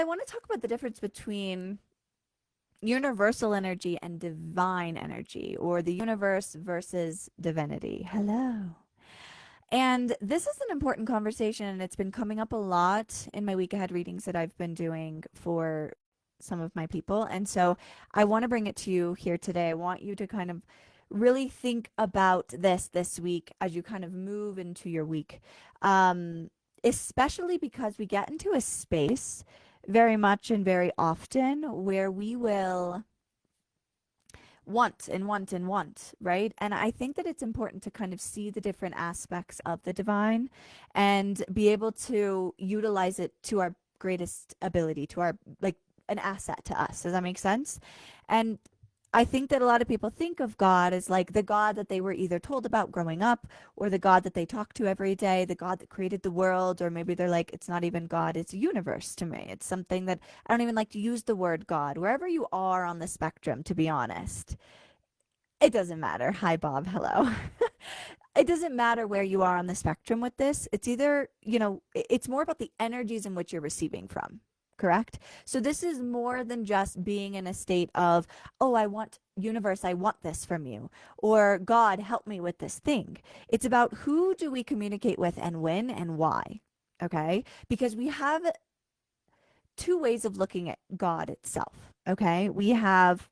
I want to talk about the difference between universal energy and divine energy, or the universe versus divinity. Hello. And this is an important conversation, and it's been coming up a lot in my week ahead readings that I've been doing for some of my people. And so I want to bring it to you here today. I want you to kind of really think about this week as you kind of move into your week. Especially because we get into a space very much and very often where we will want and want and want, right? And I think that it's important to kind of see the different aspects of the divine and be able to utilize it to our greatest ability, to our, like, an asset to us. Does that make sense? And I think that a lot of people think of God as like the God that they were either told about growing up, or the God that they talk to every day, the God that created the world, or maybe they're like, it's not even God, it's a universe to me. It's something that I don't even like to use the word God. Wherever you are on the spectrum, to be honest, it doesn't matter. Hi, Bob. Hello. It doesn't matter where you are on the spectrum with this. It's either, it's more about the energies in which you're receiving from. Correct? So this is more than just being in a state of, oh, I want universe, I want this from you, or God, help me with this thing. It's about who do we communicate with and when and why. Okay? Because we have two ways of looking at God itself. Okay? We have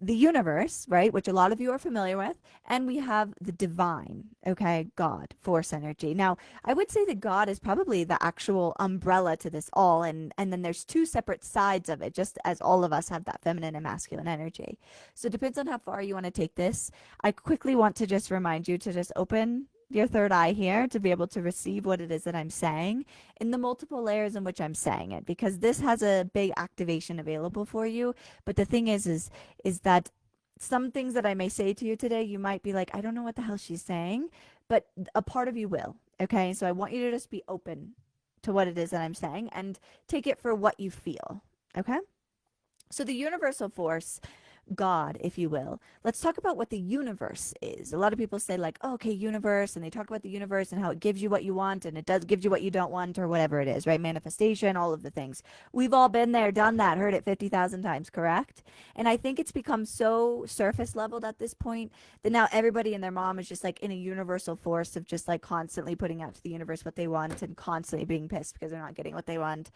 the universe, right, which a lot of you are familiar with, and we have the divine, okay, God, force energy. Now, I would say that God is probably the actual umbrella to this all, and then there's two separate sides of it, just as all of us have that feminine and masculine energy. So it depends on how far you want to take this. I quickly want to just remind you to just open your third eye here to be able to receive what it is that I'm saying in the multiple layers in which I'm saying it, because this has a big activation available for you. But the thing is that some things that I may say to you today, you might be like, I don't know what the hell she's saying, but a part of you will. Okay. So I want you to just be open to what it is that I'm saying and take it for what you feel. Okay. So the universal force, God, if you will. Let's talk about what the universe is. A lot of people say, like, oh, okay, universe, and they talk about the universe and how it gives you what you want and it does give you what you don't want, or whatever it is, right? Manifestation, all of the things. We've all been there, done that, heard it 50,000 times, correct? And I think it's become so surface leveled at this point that now everybody and their mom is just like in a universal force of just like constantly putting out to the universe what they want and constantly being pissed because they're not getting what they want.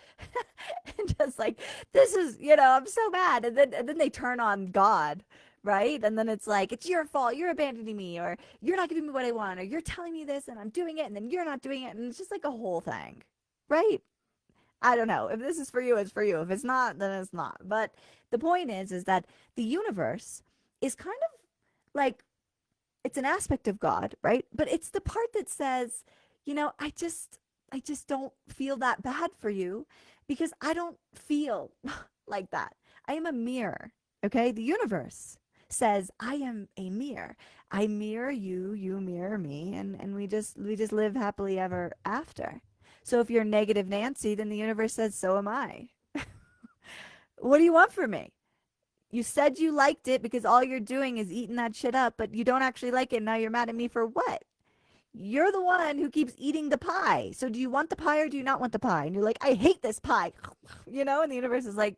And just like, this is, I'm so mad. And then they turn on God, right? And then it's like, it's your fault, you're abandoning me, or you're not giving me what I want, or you're telling me this and I'm doing it and then you're not doing it, and it's just like a whole thing, right? I don't know. If this is for you, it's for you. If it's not, then it's not. But the point is that the universe is kind of like, it's an aspect of God, right? But it's the part that says, I just don't feel that bad for you because I don't feel like that. I am a mirror. Okay? The universe says I am a mirror. I mirror you, you mirror me, and we just live happily ever after. So if you're negative Nancy, then the universe says so am I. What do you want from me? You said you liked it because all you're doing is eating that shit up, but you don't actually like it. Now you're mad at me for what? You're the one who keeps eating the pie. So do you want the pie or do you not want the pie? And you're like, I hate this pie. And the universe is like,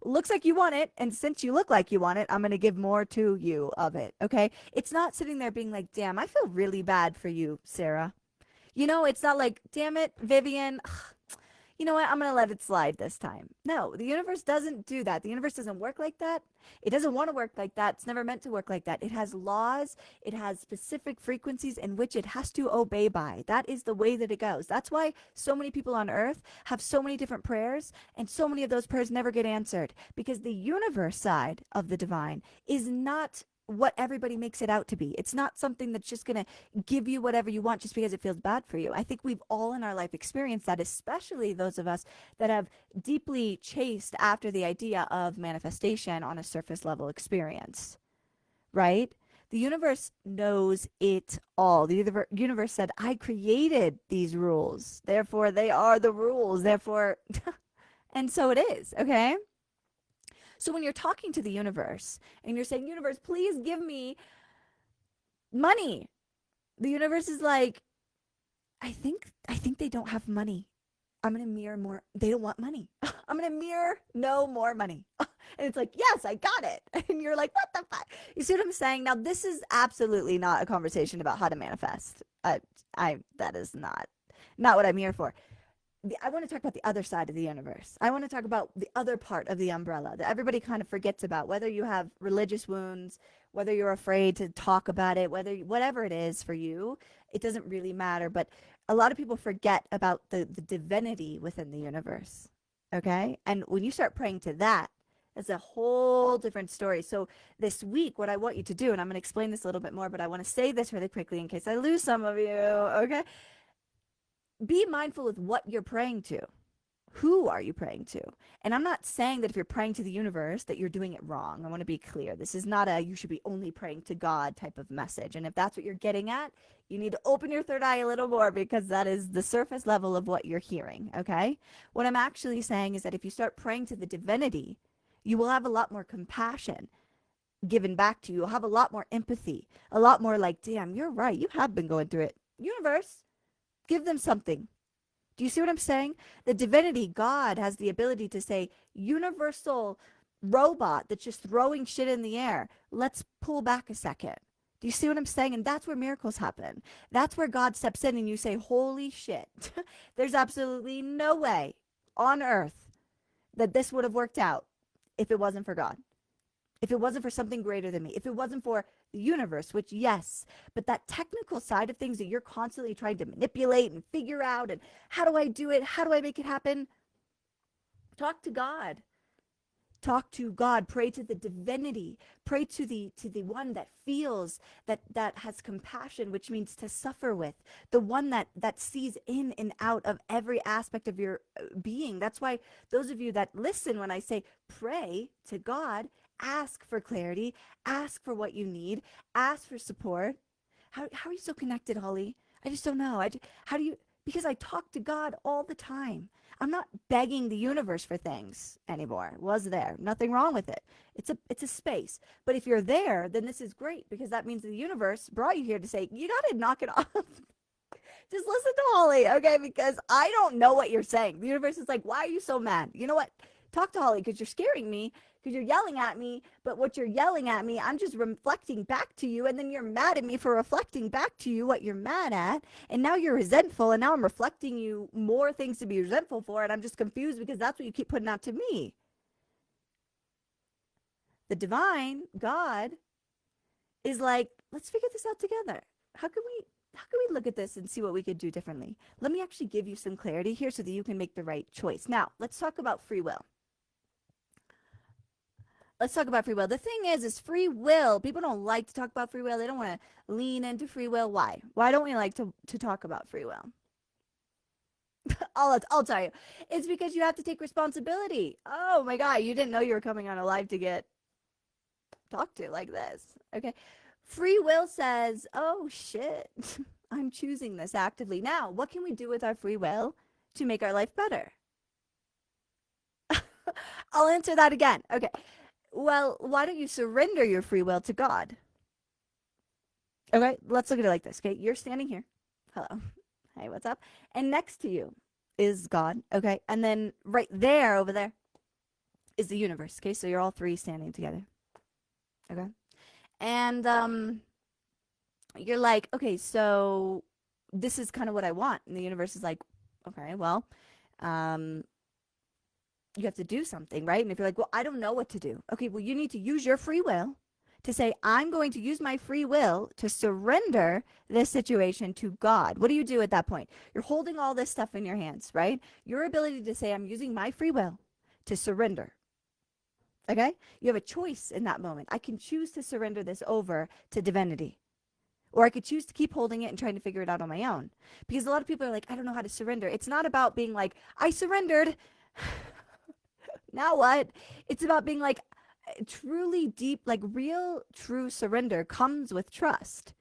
looks like you want it. And since you look like you want it, I'm going to give more to you of it. Okay. It's not sitting there being like, damn, I feel really bad for you, Sarah. It's not like, damn it, Vivian. You know what? I'm going to let it slide this time. No, the universe doesn't do that. The universe doesn't work like that. It doesn't want to work like that. It's never meant to work like that. It has laws, it has specific frequencies in which it has to obey by. That is the way that it goes. That's why so many people on earth have so many different prayers, and so many of those prayers never get answered because the universe side of the divine is not what everybody makes it out to be. It's not something that's just going to give you whatever you want just because it feels bad for you. I think we've all in our life experienced that, especially those of us that have deeply chased after the idea of manifestation on a surface level experience, right? The universe knows it all. The universe said, I created these rules. Therefore, they are the rules. Therefore, and so it is, okay? So when you're talking to the universe and you're saying, universe, please give me money, the universe is like, I think they don't have money. I'm going to mirror more. They don't want money. I'm going to mirror no more money. And it's like, yes, I got it. And you're like, what the fuck? You see what I'm saying? Now, this is absolutely not a conversation about how to manifest. That is not what I'm here for. I want to talk about the other side of the universe. I want to talk about the other part of the umbrella that everybody kind of forgets about, whether you have religious wounds, whether you're afraid to talk about it, whatever it is for you, it doesn't really matter. But a lot of people forget about the divinity within the universe. Okay. And when you start praying to that, it's a whole different story. So this week, what I want you to do, and I'm going to explain this a little bit more, but I want to say this really quickly in case I lose some of you. Okay. Be mindful of what you're praying to. Who are you praying to? And I'm not saying that if you're praying to the universe that you're doing it wrong. I want to be clear. This is not a you should be only praying to God type of message. And if that's what you're getting at, you need to open your third eye a little more because that is the surface level of what you're hearing, okay? What I'm actually saying is that if you start praying to the divinity, you will have a lot more compassion given back to you. You'll have a lot more empathy, a lot more like, damn, you're right. You have been going through it. Universe, give them something. Do you see what I'm saying? The divinity, God, has the ability to say, universal robot that's just throwing shit in the air. Let's pull back a second. Do you see what I'm saying? And that's where miracles happen. That's where God steps in and you say, holy shit. There's absolutely no way on earth that this would have worked out if it wasn't for God. If it wasn't for something greater than me, if it wasn't for the universe, which yes, but that technical side of things that you're constantly trying to manipulate and figure out, and how do I do it? How do I make it happen? Talk to God. Talk to God. Pray to the divinity. Pray to the one that feels, that has compassion, which means to suffer with, the one that sees in and out of every aspect of your being. That's why those of you that listen when I say pray to God, ask for clarity, ask for what you need, ask for support. How are you so connected, Holly? I just don't know. How do you? Because I talk to God all the time. I'm not begging the universe for things anymore. Was there? Nothing wrong with it. It's a space. But if you're there, then this is great because that means the universe brought you here to say, you got to knock it off. Just listen to Holly, okay? Because I don't know what you're saying. The universe is like, why are you so mad? You know what? Talk to Holly because you're scaring me, because you're yelling at me. But what you're yelling at me, I'm just reflecting back to you. And then you're mad at me for reflecting back to you what you're mad at. And now you're resentful. And now I'm reflecting you more things to be resentful for. And I'm just confused because that's what you keep putting out to me. The divine, God, is like, let's figure this out together. How can we look at this and see what we could do differently? Let me actually give you some clarity here so that you can make the right choice. Now, let's talk about free will. Let's talk about free will. The thing is free will. People don't like to talk about free will. They don't want to lean into free will. Why? Why don't we like to talk about free will? I'll tell you. It's because you have to take responsibility. Oh my God, you didn't know you were coming on a live to get talked to like this. Okay. Free will says, oh shit, I'm choosing this actively. Now, what can we do with our free will to make our life better? I'll answer that again. Okay. Well, why don't you surrender your free will to God? Okay, let's look at it like this. Okay, you're standing here. Hello. Hey, what's up? And next to you is God. Okay, and then right there, over there, is the universe. Okay, so you're all three standing together. Okay, and you're like, okay, so this is kind of what I want, and the universe is like, okay, well, um, you have to do something, right? And if you're like, well, I don't know what to do. Okay, well, you need to use your free will to say, I'm going to use my free will to surrender this situation to God. What do you do at that point? You're holding all this stuff in your hands, right? Your ability to say, I'm using my free will to surrender. Okay? You have a choice in that moment. I can choose to surrender this over to divinity. Or I could choose to keep holding it and trying to figure it out on my own. Because a lot of people are like, I don't know how to surrender. It's not about being like, I surrendered. Now what? It's about being like truly deep, like real true surrender comes with trust,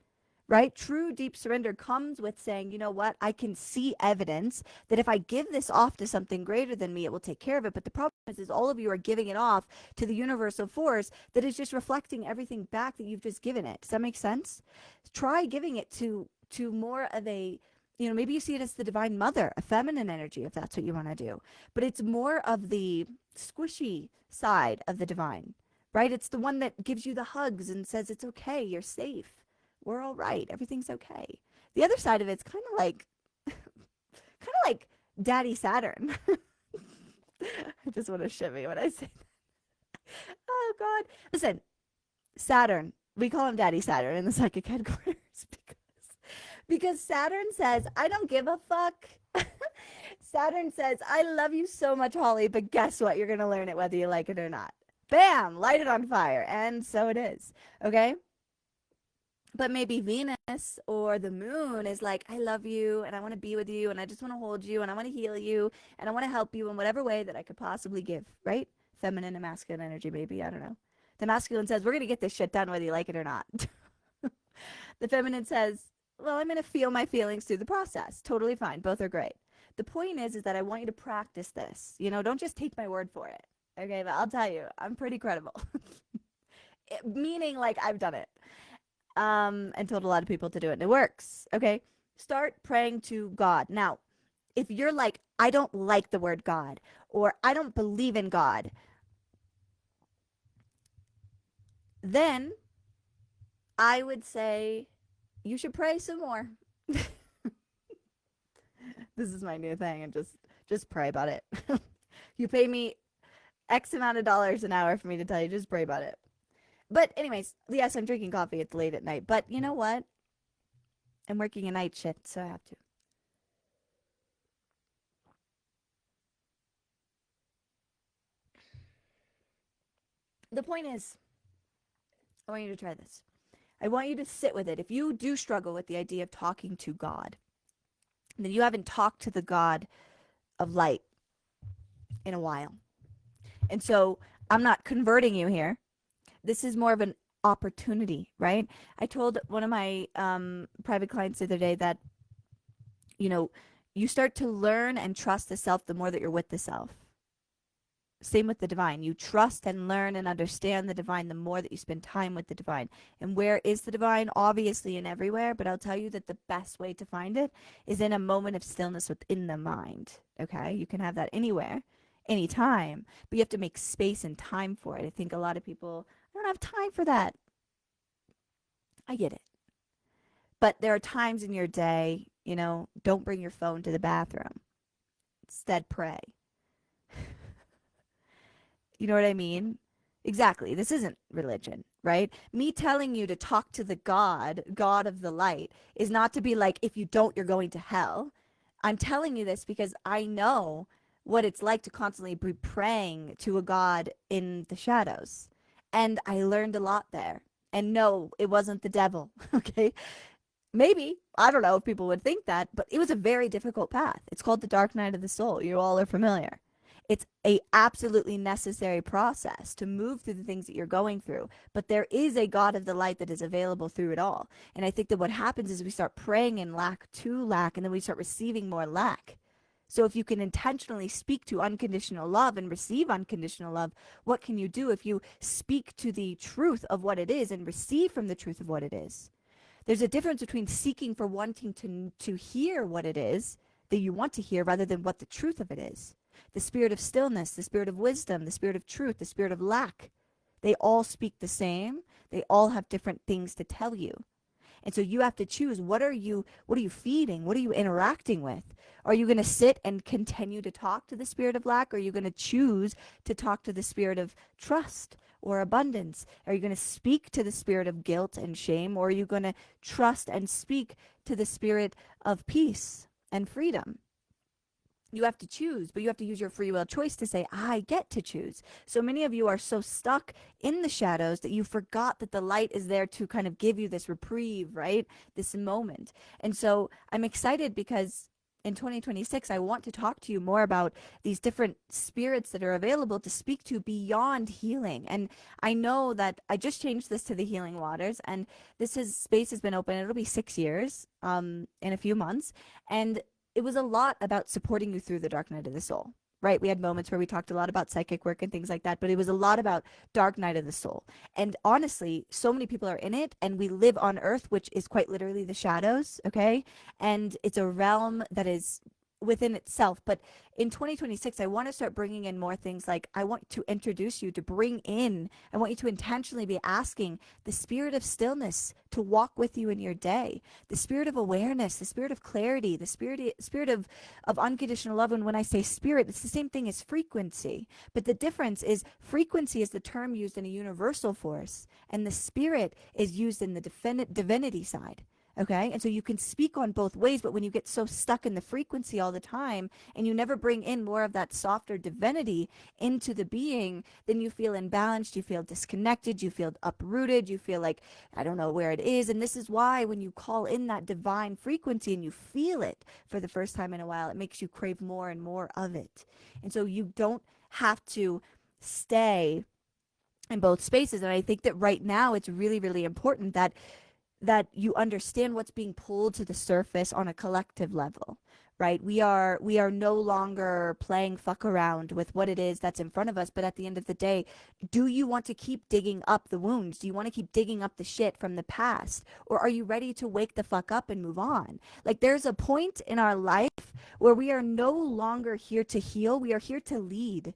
right? True deep surrender comes with saying, you know what? I can see evidence that if I give this off to something greater than me, it will take care of it. But the problem is all of you are giving it off to the universal force that is just reflecting everything back that you've just given it. Does that make sense? Try giving it to more of a maybe you see it as the divine mother, a feminine energy, if that's what you want to do. But it's more of the squishy side of the divine, right? It's the one that gives you the hugs and says, it's okay, you're safe, we're all right, everything's okay. The other side of it's kind of like Daddy Saturn. I just want to shimmy when I say that. Oh, God. Listen, Saturn, we call him Daddy Saturn in the psychic headquarters because Saturn says, I don't give a fuck. Saturn says, I love you so much, Holly, but guess what? You're going to learn it whether you like it or not. Bam, light it on fire. And so it is. Okay? But maybe Venus or the moon is like, I love you and I want to be with you and I just want to hold you and I want to heal you and I want to help you in whatever way that I could possibly give, right? Feminine and masculine energy, maybe. I don't know. The masculine says, we're going to get this shit done whether you like it or not. The feminine says, well, I'm going to feel my feelings through the process. Totally fine. Both are great. The point is that I want you to practice this. Don't just take my word for it. Okay, but I'll tell you, I'm pretty credible. Meaning like I've done it. And told a lot of people to do it, and it works. Okay, start praying to God. Now, if you're like, I don't like the word God, or I don't believe in God, then I would say you should pray some more. This is my new thing, and just pray about it. You pay me X amount of dollars an hour for me to tell you, just pray about it. But anyways, yes, I'm drinking coffee. It's late at night. But you know what? I'm working a night shift, so I have to. The point is, I want you to try this. I want you to sit with it. If you do struggle with the idea of talking to God, then you haven't talked to the God of light in a while. And so I'm not converting you here. This is more of an opportunity, right? I told one of my private clients the other day that, you start to learn and trust the self the more that you're with the self. Same with the divine. You trust and learn and understand the divine the more that you spend time with the divine. And where is the divine? Obviously in everywhere, but I'll tell you that the best way to find it is in a moment of stillness within the mind. Okay? You can have that anywhere, anytime, but you have to make space and time for it. I think a lot of people, I don't have time for that. I get it. But there are times in your day, don't bring your phone to the bathroom. Instead, pray. You know what I mean? Exactly. This isn't religion, right? Me telling you to talk to the God of the light, is not to be like, if you don't, you're going to hell. I'm telling you this because I know what it's like to constantly be praying to a God in the shadows. And I learned a lot there. And no, it wasn't the devil, okay? Maybe. I don't know if people would think that, but it was a very difficult path. It's called the dark night of the soul. You all are familiar. It's a absolutely necessary process to move through the things that you're going through. But there is a God of the light that is available through it all. And I think that what happens is we start praying in lack to lack, and then we start receiving more lack. So if you can intentionally speak to unconditional love and receive unconditional love, what can you do if you speak to the truth of what it is and receive from the truth of what it is? There's a difference between seeking for wanting to hear what it is that you want to hear rather than what the truth of it is. The spirit of stillness, the spirit of wisdom, the spirit of truth, the spirit of lack, they all speak the same. They all have different things to tell you. And so you have to choose, what are you feeding? What are you interacting with? Are you going to sit and continue to talk to the spirit of lack? Or are you going to choose to talk to the spirit of trust or abundance? Are you going to speak to the spirit of guilt and shame? Or are you going to trust and speak to the spirit of peace and freedom? You have to choose, but you have to use your free will choice to say, I get to choose. So many of you are so stuck in the shadows that you forgot that the light is there to kind of give you this reprieve, right? This moment. And so I'm excited because in 2026, I want to talk to you more about these different spirits that are available to speak to beyond healing. And I know that I just changed this to the healing waters, and space has been open. It'll be 6 years in a few months. And it was a lot about supporting you through the dark night of the soul. right? We had moments where we talked a lot about psychic work and things like that, but it was a lot about dark night of the soul. And honestly, so many people are in it, and we live on earth, which is quite literally the shadows, okay? And it's a realm that is within itself. But in 2026, I want to start bringing in more things. Like, I want to introduce you to bring in, I want you to intentionally be asking the spirit of stillness to walk with you in your day, the spirit of awareness, the spirit of clarity, the spirit of unconditional love. And when I say spirit, it's the same thing as frequency. But the difference is frequency is the term used in a universal force, and the spirit is used in the divinity side. Okay. And so you can speak on both ways, but when you get so stuck in the frequency all the time and you never bring in more of that softer divinity into the being, then you feel imbalanced, you feel disconnected, you feel uprooted, you feel like, I don't know where it is. And this is why when you call in that divine frequency and you feel it for the first time in a while, it makes you crave more and more of it. And so you don't have to stay in both spaces. And I think that right now it's really, really important that you understand what's being pulled to the surface on a collective level, right? We are no longer playing fuck around with what it is that's in front of us. But at the end of the day, do you want to keep digging up the wounds? Do you want to keep digging up the shit from the past? Or are you ready to wake the fuck up and move on? Like, there's a point in our life where we are no longer here to heal, we are here to lead.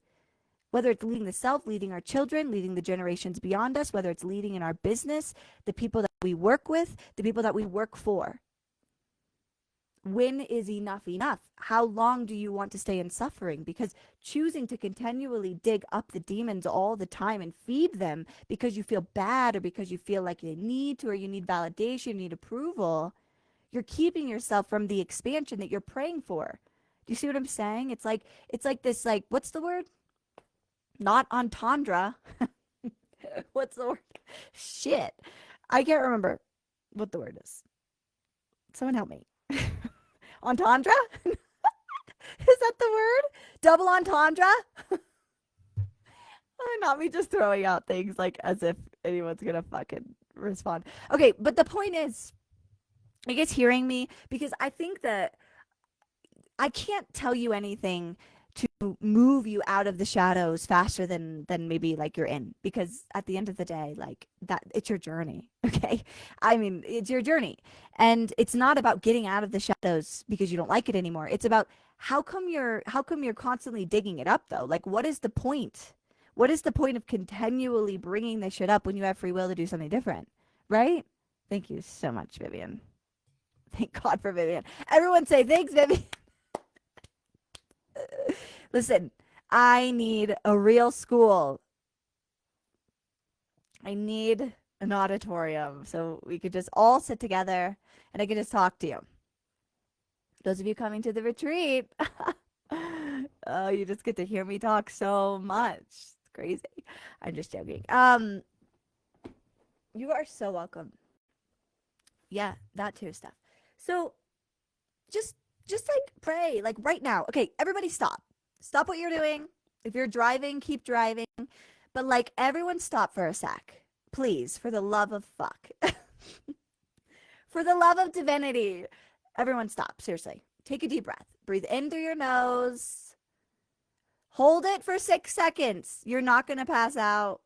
Whether it's leading the self, leading our children, leading the generations beyond us, whether it's leading in our business, the people that we work with, the people that we work for. When is enough enough? How long do you want to stay in suffering? Because choosing to continually dig up the demons all the time and feed them because you feel bad or because you feel like you need to, or you need validation, you need approval, you're keeping yourself from the expansion that you're praying for. Do you see what I'm saying? It's like this, like, what's the word? Not entendre. What's the word? Shit. I can't remember what the word is. Someone help me. Entendre? Is that the word? Double entendre? Not me just throwing out things like as if anyone's gonna fucking respond. Okay, but the point is, are you guys hearing me? Because I think that I can't tell you anything to move you out of the shadows faster than maybe like you're in, because at the end of the day, like, that, it's your journey. Okay, I mean, it's your journey, and it's not about getting out of the shadows because you don't like it anymore. It's about how come you're constantly digging it up, though? Like, what is the point? What is the point of continually bringing this shit up when you have free will to do something different, right? Thank you so much, Vivian. Thank God for Vivian. Everyone say thanks, Vivian. Listen, I need a real school. I need an auditorium so we could just all sit together and I could just talk to you. Those of you coming to the retreat, oh, you just get to hear me talk so much. It's crazy. I'm just joking. You are so welcome. Yeah, that too stuff. So just like pray, like right now. Okay, everybody stop. Stop what you're doing. If you're driving, keep driving. But like, everyone stop for a sec. Please, for the love of fuck. For the love of divinity. Everyone stop. Seriously. Take a deep breath. Breathe in through your nose. Hold it for 6 seconds. You're not going to pass out.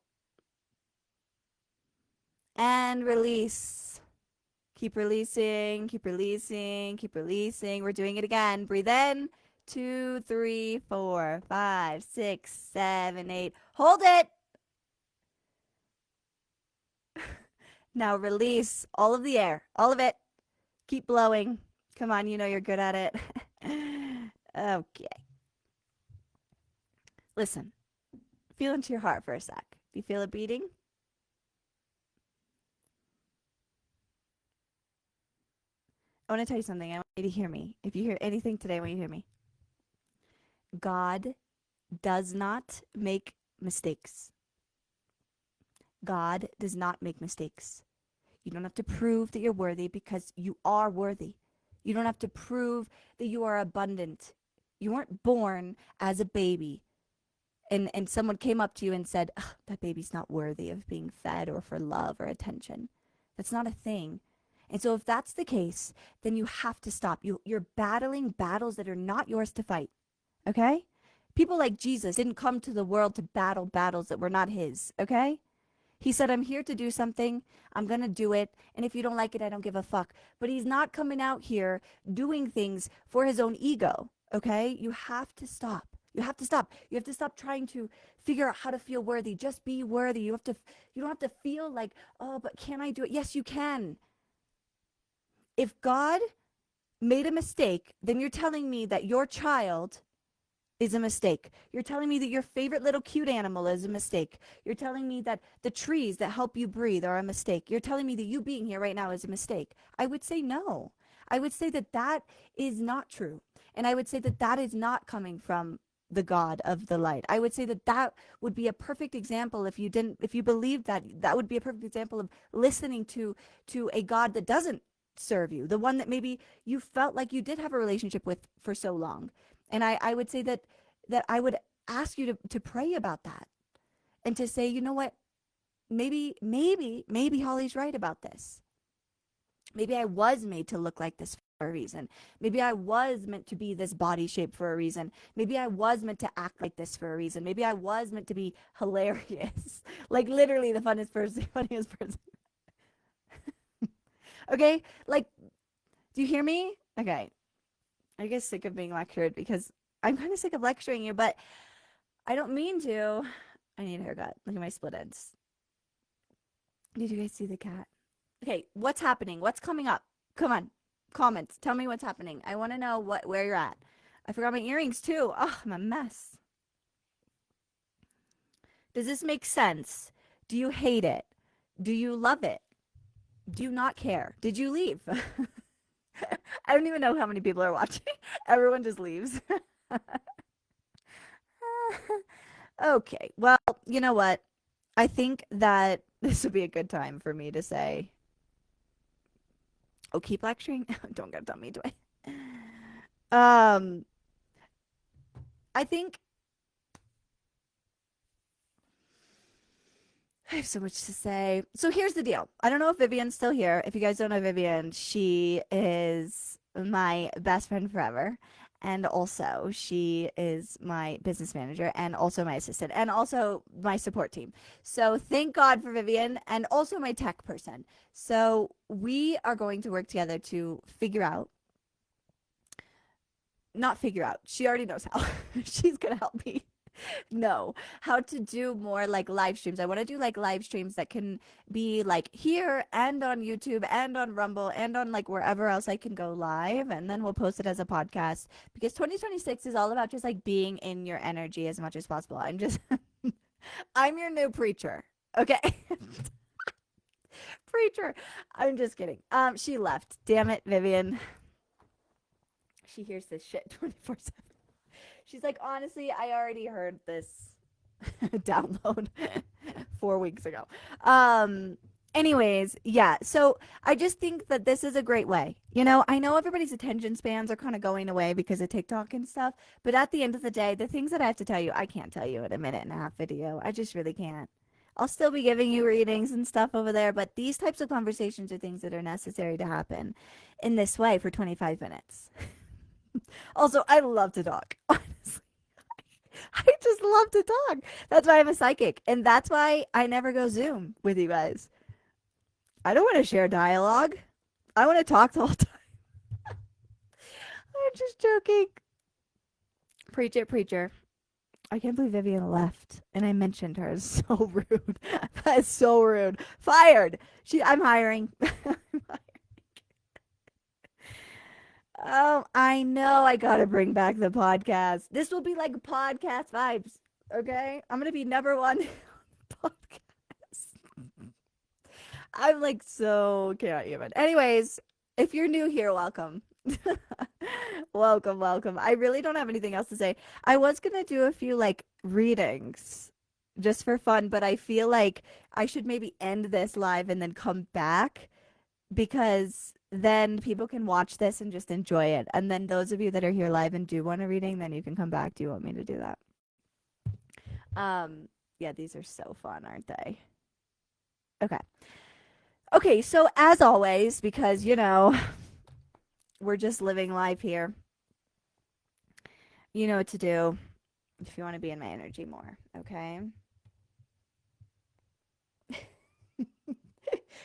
And release. Keep releasing, keep releasing, keep releasing. We're doing it again. Breathe in. 2, 3, 4, 5, 6, 7, 8. Hold it. Now release all of the air, all of it. Keep blowing. Come on, you know you're good at it. Okay. Listen, feel into your heart for a sec. Do you feel it beating? I want to tell you something. I want you to hear me. If you hear anything today, I want you to hear me. God does not make mistakes. God does not make mistakes. You don't have to prove that you're worthy, because you are worthy. You don't have to prove that you are abundant. You weren't born as a baby and someone came up to you and said, that baby's not worthy of being fed or for love or attention. That's not a thing. And so if that's the case, then you have to stop. You're battling battles that are not yours to fight. Okay? People like Jesus didn't come to the world to battle battles that were not his, okay? He said, I'm here to do something. I'm going to do it. And if you don't like it, I don't give a fuck. But he's not coming out here doing things for his own ego, okay? You have to stop. You have to stop. You have to stop trying to figure out how to feel worthy. Just be worthy. You don't have to feel like, oh, but can I do it? Yes, you can. If God made a mistake, then you're telling me that your child is a mistake. You're telling me that your favorite little cute animal is a mistake. You're telling me that the trees that help you breathe are a mistake. You're telling me that you being here right now is a mistake. I would say no. I would say that that is not true. And I would say that that is not coming from the God of the light. I would say that that would be a perfect example if you believed that, that would be a perfect example of listening to a God that doesn't serve you, the one that maybe you felt like you did have a relationship with for so long. And I would say that I would ask you to pray about that and to say, you know what, maybe Holly's right about this. Maybe I was made to look like this for a reason. Maybe I was meant to be this body shape for a reason. Maybe I was meant to act like this for a reason. Maybe I was meant to be hilarious. Like literally the funniest person. Okay? Like, do you hear me? Okay. I get sick of being lectured because I'm kind of sick of lecturing you, but I don't mean to. I need a haircut. Look at my split ends. Did you guys see the cat? Okay, what's happening? What's coming up? Come on, comments. Tell me what's happening. I want to know where you're at. I forgot my earrings too. Oh, I'm a mess. Does this make sense? Do you hate it? Do you love it? Do you not care? Did you leave? I don't even know how many people are watching. Everyone just leaves. Okay. Well, you know what? I think that this would be a good time for me to say, oh, keep lecturing. Don't get tell me, do I? I think I have so much to say. So here's the deal. I don't know if Vivian's still here. If you guys don't know Vivian, she is my best friend forever. And also, she is my business manager and also my assistant and also my support team. So thank God for Vivian and also my tech person. So we are going to work together to not figure out. She already knows how. She's going to help me know how to do more like live streams. I want to do like live streams that can be like here and on YouTube and on Rumble and on like wherever else I can go live, and then we'll post it as a podcast because 2026 is all about just like being in your energy as much as possible. I'm just I'm your new preacher. Okay. Preacher. I'm just kidding. She left. Damn it, Vivian. She hears this shit 24/7. She's like, honestly, I already heard this download 4 weeks ago. Anyways, yeah. So I just think that this is a great way. You know, I know everybody's attention spans are kind of going away because of TikTok and stuff. But at the end of the day, the things that I have to tell you, I can't tell you in a minute and a half video. I just really can't. I'll still be giving you readings and stuff over there, but these types of conversations are things that are necessary to happen in this way for 25 minutes. Also, I love to talk. Honestly, I just love to talk. That's why I'm a psychic. And that's why I never go Zoom with you guys. I don't want to share dialogue. I want to talk the whole time. I'm just joking. Preach it, preacher. I can't believe Vivian left. And I mentioned her. It's so rude. That is so rude. Fired. I'm hiring. Oh, I know I gotta bring back the podcast. This will be like podcast vibes, okay? I'm gonna be number one podcast. I'm like so can't even. Anyways, if you're new here, welcome. Welcome. I really don't have anything else to say. I was gonna do a few like readings just for fun, but I feel like I should maybe end this live and then come back because then people can watch this and just enjoy it. And then those of you that are here live and do want a reading, then you can come back. Do you want me to do that? Yeah, these are so fun, aren't they? Okay, so as always, because you know, we're just living life here. You know what to do. if you want to be in my energy more, okay?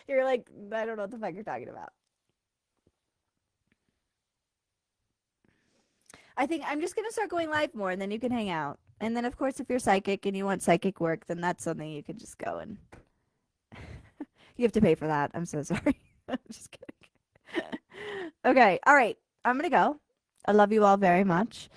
You're like, I don't know what the fuck you're talking about. I think I'm just gonna start going live more, and then you can hang out. And then, of course, if you're psychic and you want psychic work, then that's something you can just go and you have to pay for that. I'm so sorry. I'm just kidding. Okay, all right. I'm gonna go. I love you all very much.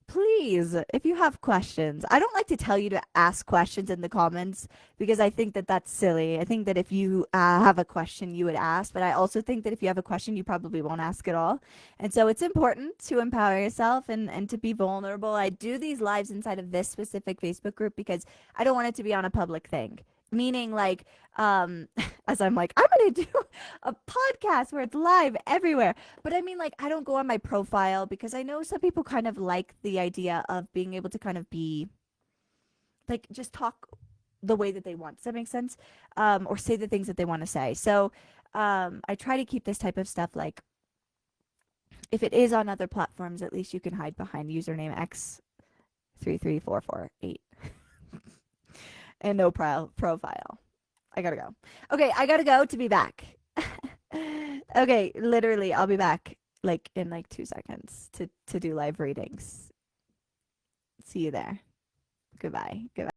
Please, if you have questions, I don't like to tell you to ask questions in the comments because I think that that's silly. I think that if you have a question, you would ask, but I also think that if you have a question, you probably won't ask at all. And so it's important to empower yourself and to be vulnerable. I do these lives inside of this specific Facebook group because I don't want it to be on a public thing. Meaning, like, as I'm like, I'm gonna do a podcast where it's live everywhere. But I mean, like, I don't go on my profile because I know some people kind of like the idea of being able to kind of be like just talk the way that they want. Does that make sense? Or say the things that they want to say. So I try to keep this type of stuff like if it is on other platforms, at least you can hide behind username X33448 and no profile. I gotta go. Okay, I gotta go to be back. Okay, literally, I'll be back like in like 2 seconds to do live readings. See you there. Goodbye. Goodbye.